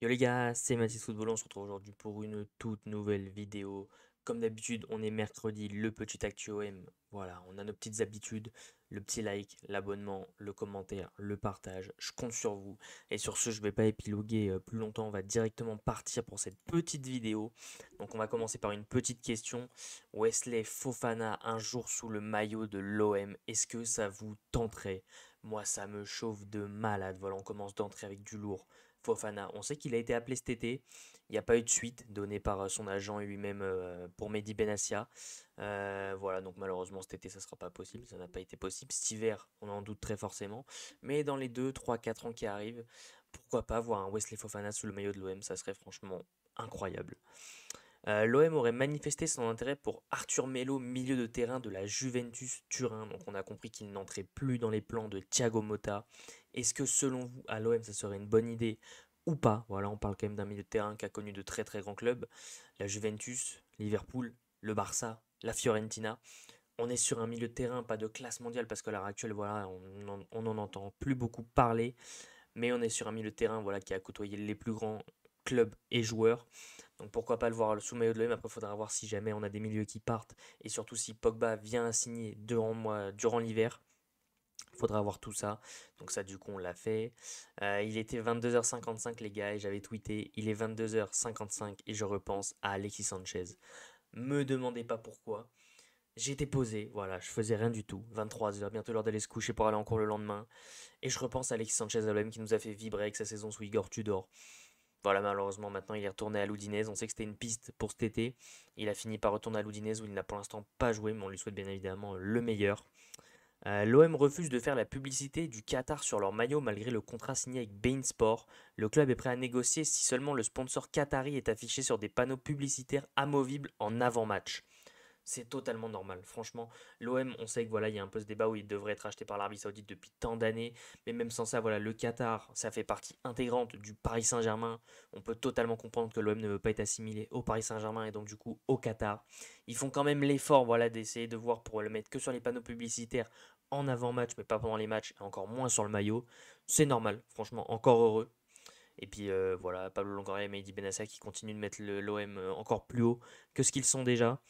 Yo les gars, c'est Mathis Football, on se retrouve aujourd'hui pour une toute nouvelle vidéo. Comme d'habitude, on est mercredi, le petit Actu OM. Voilà, on a nos petites habitudes, le petit like, l'abonnement, le commentaire, le partage. Je compte sur vous. Et sur ce, je vais pas épiloguer plus longtemps, on va directement partir pour cette petite vidéo. Donc on va commencer par une petite question. Wesley Fofana, un jour sous le maillot de l'OM, est-ce que ça vous tenterait? Moi, ça me chauffe de malade. Voilà, on commence d'entrer avec du lourd. Fofana. On sait qu'il a été appelé cet été. Il n'y a pas eu de suite donnée par son agent et lui-même pour Mehdi Benassia. Voilà, donc malheureusement cet été ça ne sera pas possible, ça n'a pas été possible. Cet hiver, on en doute très forcément. Mais dans les 2, 3, 4 ans qui arrivent, pourquoi pas voir un Wesley Fofana sous le maillot de l'OM, ça serait franchement incroyable. L'OM aurait manifesté son intérêt pour Arthur Melo, milieu de terrain de la Juventus Turin. Donc on a compris qu'il n'entrait plus dans les plans de Thiago Motta. Est-ce que selon vous, à l'OM, ça serait une bonne idée ou pas? Voilà, on parle quand même d'un milieu de terrain qui a connu de très très grands clubs. La Juventus, Liverpool, le Barça, la Fiorentina. On est sur un milieu de terrain, pas de classe mondiale, parce qu'à l'heure actuelle, voilà, on n'en entend plus beaucoup parler. Mais on est sur un milieu de terrain voilà, qui a côtoyé les plus grands clubs et joueurs. Donc pourquoi pas le voir sous maillot de l'OM. Après, il faudra voir si jamais on a des milieux qui partent et surtout si Pogba vient à signer durant l'hiver. Il faudra voir tout ça. Donc ça, du coup, on l'a fait. Il était 22h55, les gars, et j'avais tweeté. Il est 22h55 et je repense à Alexis Sanchez. Me demandez pas pourquoi. J'étais posé, voilà, je faisais rien du tout. 23h, bientôt l'heure d'aller se coucher pour aller en cours le lendemain. Et je repense à Alexis Sanchez à l'OM qui nous a fait vibrer avec sa saison sous Igor Tudor. Voilà, malheureusement, maintenant il est retourné à l'Udinese. On sait que c'était une piste pour cet été. Il a fini par retourner à l'Udinese où il n'a pour l'instant pas joué, mais on lui souhaite bien évidemment le meilleur. L'OM refuse de faire la publicité du Qatar sur leur maillot malgré le contrat signé avec Bein Sport. Le club est prêt à négocier si seulement le sponsor qatari est affiché sur des panneaux publicitaires amovibles en avant-match. C'est totalement normal. Franchement, l'OM, on sait que voilà, il y a un peu ce débat où il devrait être acheté par l'Arabie Saoudite depuis tant d'années, mais même sans ça, voilà, le Qatar, ça fait partie intégrante du Paris Saint-Germain. On peut totalement comprendre que l'OM ne veut pas être assimilé au Paris Saint-Germain et donc du coup au Qatar. Ils font quand même l'effort, voilà, d'essayer de voir pour le mettre que sur les panneaux publicitaires en avant-match, mais pas pendant les matchs et encore moins sur le maillot. C'est normal, franchement, encore heureux. Et puis voilà, Pablo Longoria et Mehdi Benassa qui continuent de mettre l'OM encore plus haut que ce qu'ils sont déjà.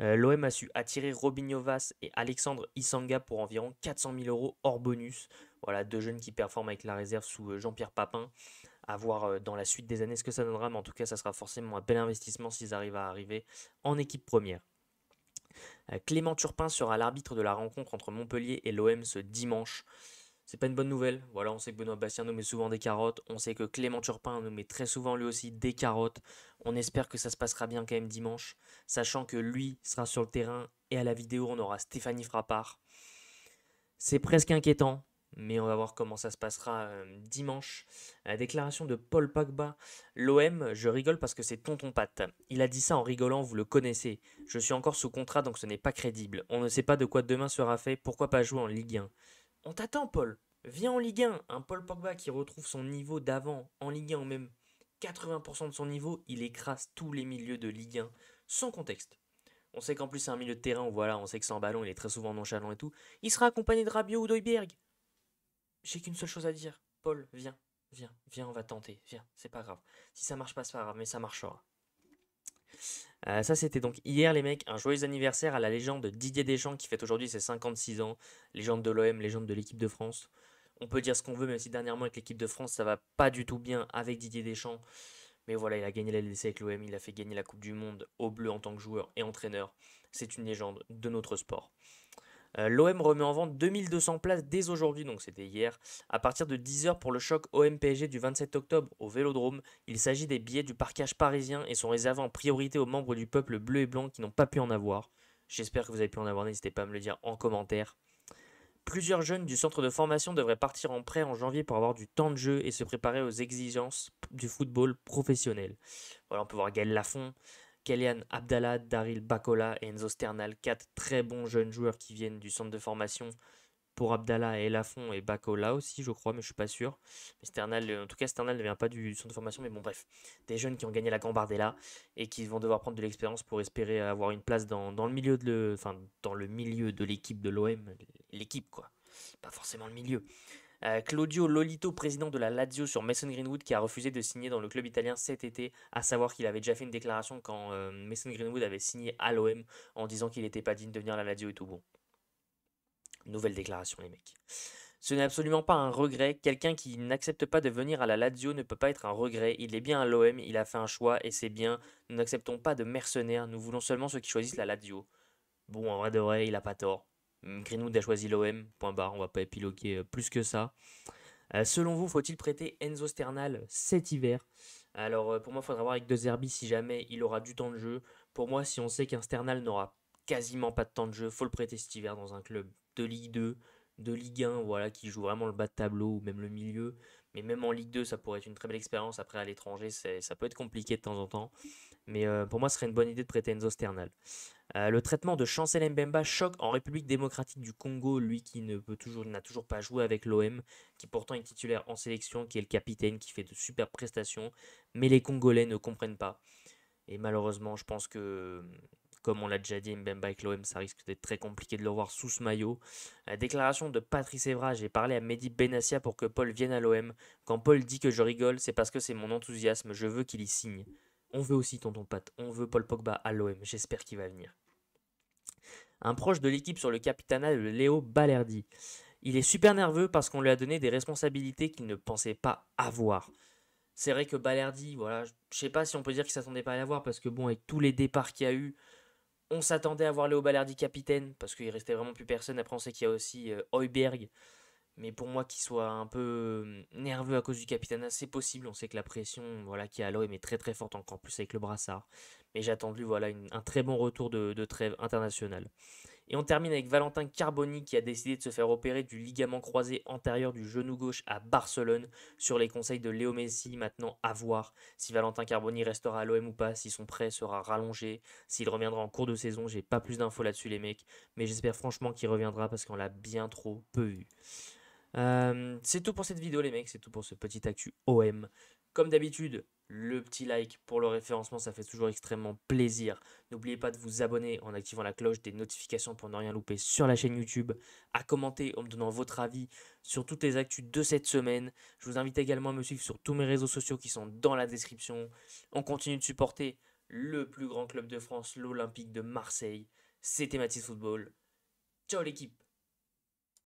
L'OM a su attirer Robinho Vaz et Alexandre Isanga pour environ 400 000 euros hors bonus. Voilà, deux jeunes qui performent avec la réserve sous Jean-Pierre Papin. À voir dans la suite des années ce que ça donnera, mais en tout cas, ça sera forcément un bel investissement s'ils arrivent à arriver en équipe première. Clément Turpin sera l'arbitre de la rencontre entre Montpellier et l'OM ce dimanche. C'est pas une bonne nouvelle. Voilà, on sait que Benoît Bastien nous met souvent des carottes. On sait que Clément Turpin nous met très souvent lui aussi des carottes. On espère que ça se passera bien quand même dimanche, sachant que lui sera sur le terrain et à la vidéo on aura Stéphanie Frappard. C'est presque inquiétant, mais on va voir comment ça se passera dimanche. La déclaration de Paul Pogba. L'OM, je rigole parce que c'est tonton Pat. Il a dit ça en rigolant, vous le connaissez. Je suis encore sous contrat donc ce n'est pas crédible. On ne sait pas de quoi demain sera fait, pourquoi pas jouer en Ligue 1? On t'attend, Paul. Viens en Ligue 1. Un Paul Pogba qui retrouve son niveau d'avant en Ligue 1 ou même 80% de son niveau, il écrase tous les milieux de Ligue 1 sans contexte. On sait qu'en plus c'est un milieu de terrain où voilà, on sait que sans ballon, il est très souvent nonchalant et tout. Il sera accompagné de Rabiot ou d'Oyberg. J'ai qu'une seule chose à dire. Paul, viens, viens, on va tenter. Viens, c'est pas grave. Si ça marche pas, c'est pas grave, mais ça marchera. Ça, c'était donc hier, les mecs. Un joyeux anniversaire à la légende Didier Deschamps qui fête aujourd'hui ses 56 ans. Légende de l'OM, légende de l'équipe de France. On peut dire ce qu'on veut, même si dernièrement avec l'équipe de France, ça va pas du tout bien avec Didier Deschamps. Mais voilà, il a gagné la LDC avec l'OM, il a fait gagner la Coupe du Monde au bleu en tant que joueur et entraîneur. C'est une légende de notre sport. L'OM remet en vente 2200 places dès aujourd'hui, donc c'était hier, à partir de 10h pour le choc OM-PSG du 27 octobre au Vélodrome. Il s'agit des billets du parquage parisien et sont réservés en priorité aux membres du peuple bleu et blanc qui n'ont pas pu en avoir. J'espère que vous avez pu en avoir, n'hésitez pas à me le dire en commentaire. Plusieurs jeunes du centre de formation devraient partir en prêt en janvier pour avoir du temps de jeu et se préparer aux exigences du football professionnel. Voilà, on peut voir Gaël Lafont, Kélian Abdallah, Daryl Bakola et Enzo Sternal, quatre très bons jeunes joueurs qui viennent du centre de formation pour Abdallah et Lafont et Bakola aussi, je crois, mais je suis pas sûr. Mais Sternal, en tout cas, Sternal ne vient pas du centre de formation, mais bon, bref, des jeunes qui ont gagné la Gambardella et qui vont devoir prendre de l'expérience pour espérer avoir une place dans le milieu enfin, dans le milieu de l'équipe de l'OM, l'équipe quoi, pas forcément le milieu. Claudio Lolito, président de la Lazio, sur Mason Greenwood, qui a refusé de signer dans le club italien cet été, à savoir qu'il avait déjà fait une déclaration quand Mason Greenwood avait signé à l'OM en disant qu'il n'était pas digne de venir à la Lazio et tout. Bon, nouvelle déclaration, les mecs. Ce n'est absolument pas un regret. Quelqu'un qui n'accepte pas de venir à la Lazio ne peut pas être un regret. Il est bien à l'OM, il a fait un choix et c'est bien. Nous n'acceptons pas de mercenaires, nous voulons seulement ceux qui choisissent la Lazio. Bon, en vrai de vrai, il a pas tort. Greenwood a choisi l'OM, point barre, on va pas épiloguer plus que ça. Selon vous, faut-il prêter Enzo Sternal cet hiver? Alors, pour moi, il faudra voir avec De Zerbi si jamais il aura du temps de jeu. Pour moi, si on sait qu'un Sternal n'aura quasiment pas de temps de jeu, faut le prêter cet hiver dans un club de Ligue 2, de Ligue 1, voilà, qui joue vraiment le bas de tableau ou même le milieu. Mais même en Ligue 2, ça pourrait être une très belle expérience. Après, à l'étranger, ça peut être compliqué de temps en temps. Mais pour moi, ce serait une bonne idée de prêter Enzo Sternal. Le traitement de Chancel Mbemba choque en République démocratique du Congo, lui qui n'a toujours pas joué avec l'OM, qui pourtant est titulaire en sélection, qui est le capitaine, qui fait de superbes prestations, mais les Congolais ne comprennent pas. Et malheureusement, je pense que, comme on l'a déjà dit, Mbemba avec l'OM, ça risque d'être très compliqué de le voir sous ce maillot. La déclaration de Patrice Evra: j'ai parlé à Mehdi Benassia pour que Paul vienne à l'OM. Quand Paul dit que je rigole, c'est parce que c'est mon enthousiasme, je veux qu'il y signe. On veut aussi tonton Pat, on veut Paul Pogba à l'OM, j'espère qu'il va venir. Un proche de l'équipe sur le capitanat de Léo Balerdi. Il est super nerveux parce qu'on lui a donné des responsabilités qu'il ne pensait pas avoir. C'est vrai que Balerdi, voilà, je sais pas si on peut dire qu'il s'attendait pas à l'avoir parce que bon, avec tous les départs qu'il y a eu, on s'attendait à voir Léo Balerdi capitaine parce qu'il restait vraiment plus personne. Après, on sait qu'il y a aussi Højbjerg, mais pour moi, qu'il soit un peu nerveux à cause du capitanat, c'est possible. On sait que la pression, voilà, qui est à l'OM est très très forte, encore plus avec le brassard. Mais j'ai attendu, voilà, un très bon retour de trêve internationale. Et on termine avec Valentin Carboni qui a décidé de se faire opérer du ligament croisé antérieur du genou gauche à Barcelone sur les conseils de Léo Messi. Maintenant, à voir si Valentin Carboni restera à l'OM ou pas, si son prêt sera rallongé, s'il reviendra en cours de saison. J'ai pas plus d'infos là-dessus, les mecs, mais j'espère franchement qu'il reviendra parce qu'on l'a bien trop peu vu. C'est tout pour cette vidéo, les mecs, c'est tout pour ce petit actu OM. Comme d'habitude, le petit like pour le référencement, ça fait toujours extrêmement plaisir. N'oubliez pas de vous abonner en activant la cloche des notifications pour ne rien louper sur la chaîne YouTube, à commenter en me donnant votre avis sur toutes les actus de cette semaine. Je vous invite également à me suivre sur tous mes réseaux sociaux qui sont dans la description. On continue de supporter le plus grand club de France, l'Olympique de Marseille. C'était Mathis Football. Ciao l'équipe!